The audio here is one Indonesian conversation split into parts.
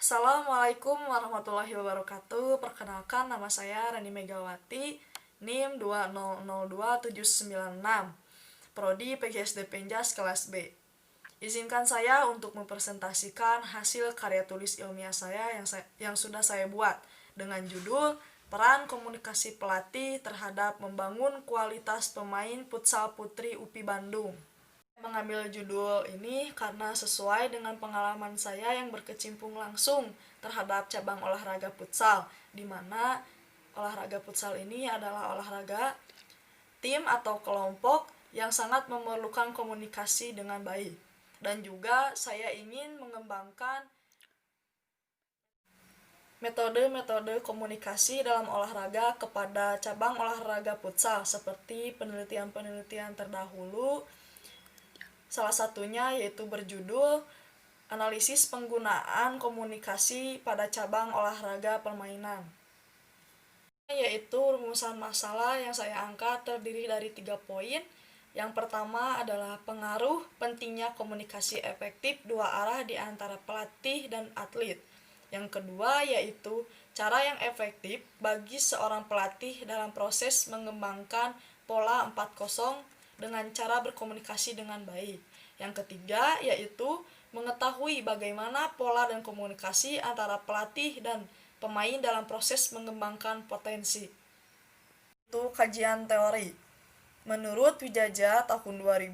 Assalamualaikum warahmatullahi wabarakatuh. Perkenalkan, nama saya Rani Megawati, NIM 2002796, Prodi PGSD Penjas kelas B. Izinkan saya untuk mempresentasikan hasil karya tulis ilmiah saya yang sudah saya buat dengan judul Peran Komunikasi Pelatih Terhadap Membangun Kualitas Pemain Futsal Putri UPI Bandung. Mengambil judul ini karena sesuai dengan pengalaman saya yang berkecimpung langsung terhadap cabang olahraga futsal, di mana olahraga futsal ini adalah olahraga tim atau kelompok yang sangat memerlukan komunikasi dengan baik. Dan juga saya ingin mengembangkan metode-metode komunikasi dalam olahraga kepada cabang olahraga futsal seperti penelitian-penelitian terdahulu. Salah satunya yaitu berjudul Analisis Penggunaan Komunikasi pada Cabang Olahraga Permainan. Yaitu rumusan masalah yang saya angkat terdiri dari 3 poin. Yang pertama adalah pengaruh pentingnya komunikasi efektif dua arah di antara pelatih dan atlet. Yang kedua yaitu cara yang efektif bagi seorang pelatih dalam proses mengembangkan pola 4-0 dengan cara berkomunikasi dengan baik. Yang ketiga yaitu mengetahui bagaimana pola dan komunikasi antara pelatih dan pemain dalam proses mengembangkan potensi. Itu kajian teori. Menurut Wijaja tahun 2000,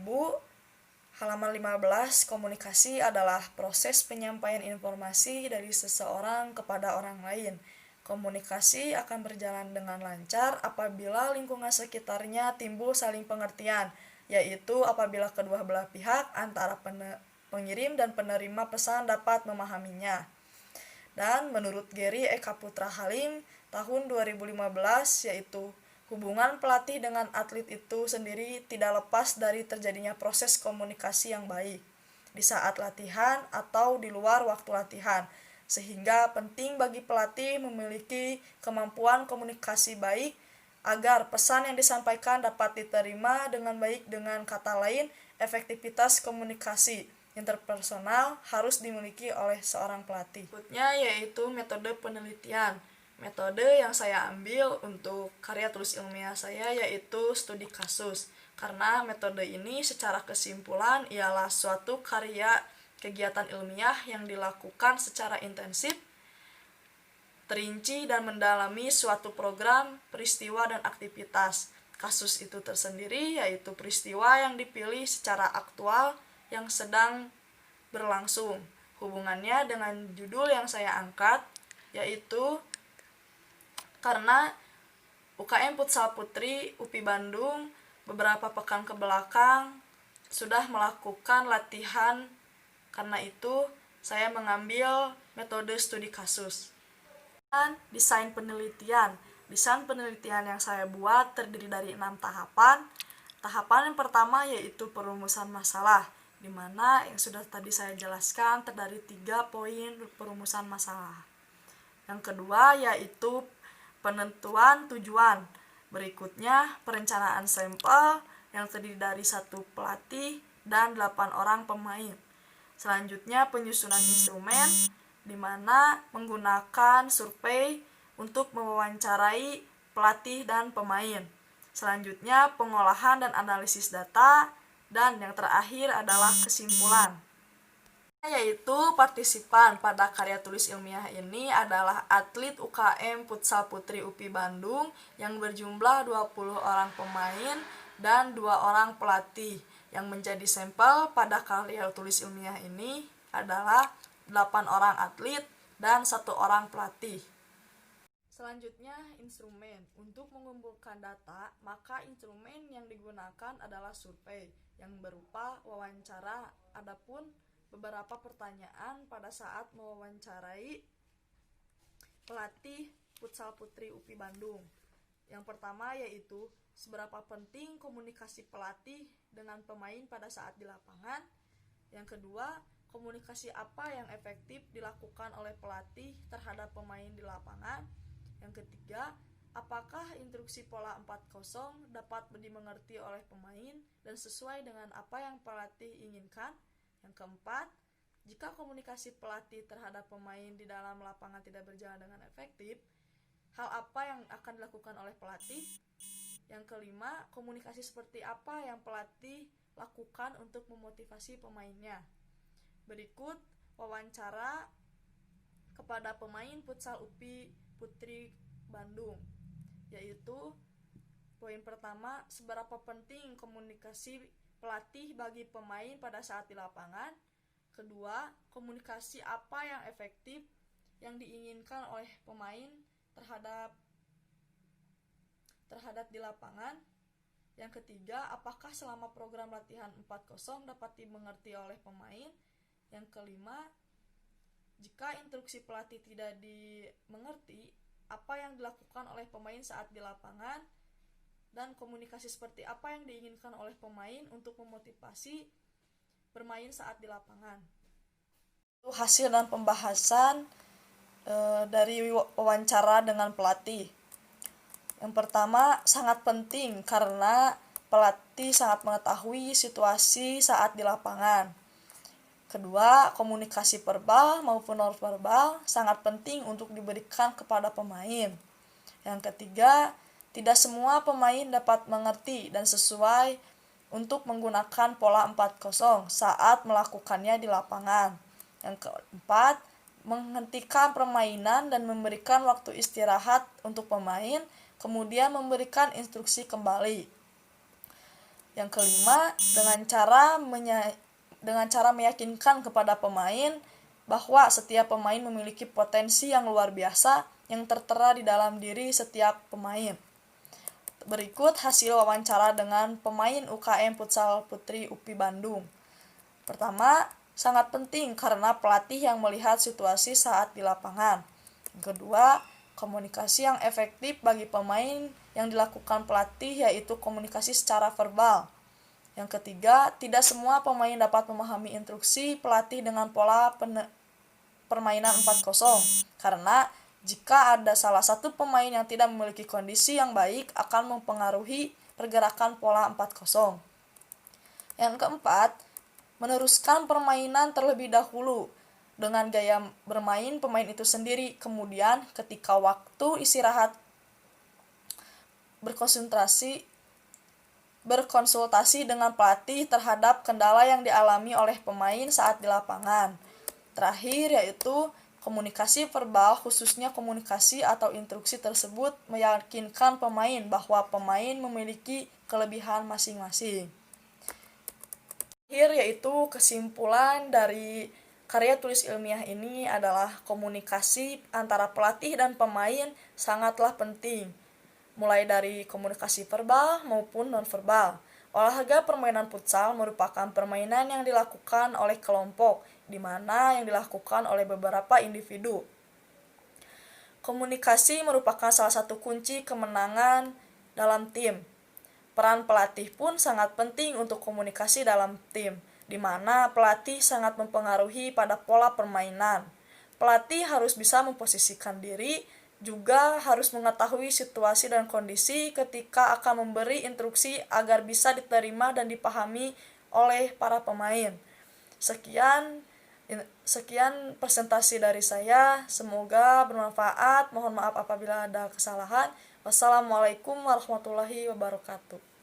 halaman 15, komunikasi adalah proses penyampaian informasi dari seseorang kepada orang lain. Komunikasi akan berjalan dengan lancar apabila lingkungan sekitarnya timbul saling pengertian, yaitu apabila kedua belah pihak antara pengirim dan penerima pesan dapat memahaminya. Dan menurut Gary Eka Putra Halim tahun 2015, yaitu hubungan pelatih dengan atlet itu sendiri tidak lepas dari terjadinya proses komunikasi yang baik di saat latihan atau di luar waktu latihan, sehingga penting bagi pelatih memiliki kemampuan komunikasi baik agar pesan yang disampaikan dapat diterima dengan baik. Dengan kata lain, efektivitas komunikasi interpersonal harus dimiliki oleh seorang pelatih. Berikutnya yaitu metode penelitian. Metode yang saya ambil untuk karya tulis ilmiah saya yaitu studi kasus. Karena metode ini secara kesimpulan ialah suatu karya kegiatan ilmiah yang dilakukan secara intensif, terinci dan mendalami suatu program, peristiwa, dan aktivitas. Kasus itu tersendiri yaitu peristiwa yang dipilih secara aktual yang sedang berlangsung. Hubungannya dengan judul yang saya angkat yaitu karena UKM Futsal Putri UPI Bandung beberapa pekan ke belakang sudah melakukan latihan. Karena itu saya mengambil metode studi kasus. Dan desain penelitian. Desain penelitian yang saya buat terdiri dari 6 tahapan. Tahapan yang pertama yaitu perumusan masalah, di mana yang sudah tadi saya jelaskan terdiri 3 poin perumusan masalah. Yang kedua yaitu penentuan tujuan. Berikutnya perencanaan sampel yang terdiri dari 1 pelatih dan 8 orang pemain. Selanjutnya penyusunan instrumen, di mana menggunakan survei untuk mewawancarai pelatih dan pemain. Selanjutnya pengolahan dan analisis data, dan yang terakhir adalah kesimpulan. Yaitu partisipan pada karya tulis ilmiah ini adalah atlet UKM Futsal Putri UPI Bandung yang berjumlah 20 orang pemain dan 2 orang pelatih. Yang menjadi sampel pada karya tulis ilmiah ini adalah 8 orang atlet dan 1 orang pelatih. Selanjutnya, instrumen. Untuk mengumpulkan data, maka instrumen yang digunakan adalah survei yang berupa wawancara. Adapun beberapa pertanyaan pada saat mewawancarai pelatih Futsal Putri UPI Bandung. Yang pertama yaitu seberapa penting komunikasi pelatih dengan pemain pada saat di lapangan. Yang kedua, komunikasi apa yang efektif dilakukan oleh pelatih terhadap pemain di lapangan. Yang ketiga, apakah instruksi pola 4-0 dapat dimengerti oleh pemain dan sesuai dengan apa yang pelatih inginkan. Yang keempat, Jika komunikasi pelatih terhadap pemain di dalam lapangan tidak berjalan dengan efektif, hal apa yang akan dilakukan oleh pelatih? Yang kelima, komunikasi seperti apa yang pelatih lakukan untuk memotivasi pemainnya? Berikut wawancara kepada pemain futsal UPI Putri Bandung, yaitu poin pertama, seberapa penting komunikasi pelatih bagi pemain pada saat di lapangan. Kedua, komunikasi apa yang efektif yang diinginkan oleh pemain terhadap di lapangan. Yang ketiga, apakah selama program latihan 4-0 dapat dimengerti oleh pemain. Yang kelima, jika instruksi pelatih tidak dimengerti, apa yang dilakukan oleh pemain saat di lapangan, dan komunikasi seperti apa yang diinginkan oleh pemain untuk memotivasi bermain saat di lapangan. Hasil dan pembahasan dari wawancara dengan pelatih. Yang pertama, sangat penting karena pelatih sangat mengetahui situasi saat di lapangan. Kedua, komunikasi verbal maupun non-verbal sangat penting untuk diberikan kepada pemain. Yang ketiga, tidak semua pemain dapat mengerti dan sesuai untuk menggunakan pola 4-0 saat melakukannya di lapangan. Yang keempat, menghentikan permainan dan memberikan waktu istirahat untuk pemain, kemudian memberikan instruksi kembali. Yang kelima, dengan cara meyakinkan kepada pemain bahwa setiap pemain memiliki potensi yang luar biasa yang tertera di dalam diri setiap pemain. Berikut hasil wawancara dengan pemain UKM Futsal Putri UPI Bandung. Pertama, sangat penting karena pelatih yang melihat situasi saat di lapangan. Kedua, komunikasi yang efektif bagi pemain yang dilakukan pelatih yaitu komunikasi secara verbal. Yang ketiga, tidak semua pemain dapat memahami instruksi pelatih dengan pola permainan 4-0 karena jika ada salah satu pemain yang tidak memiliki kondisi yang baik akan mempengaruhi pergerakan pola 4-0. Yang keempat, meneruskan permainan terlebih dahulu dengan gaya bermain pemain itu sendiri. Kemudian ketika waktu istirahat berkonsultasi dengan pelatih terhadap kendala yang dialami oleh pemain saat di lapangan. Terakhir yaitu komunikasi verbal, khususnya komunikasi atau instruksi tersebut meyakinkan pemain bahwa pemain memiliki kelebihan masing-masing. Akhir yaitu kesimpulan dari karya tulis ilmiah ini adalah komunikasi antara pelatih dan pemain sangatlah penting, mulai dari komunikasi verbal maupun non-verbal. Olahraga permainan futsal merupakan permainan yang dilakukan oleh kelompok, di mana yang dilakukan oleh beberapa individu. Komunikasi merupakan salah satu kunci kemenangan dalam tim. Peran pelatih pun sangat penting untuk komunikasi dalam tim, di mana pelatih sangat mempengaruhi pada pola permainan. Pelatih harus bisa memposisikan diri, juga harus mengetahui situasi dan kondisi ketika akan memberi instruksi agar bisa diterima dan dipahami oleh para pemain. Sekian presentasi dari saya, semoga bermanfaat. Mohon maaf apabila ada kesalahan. Wassalamualaikum warahmatullahi wabarakatuh.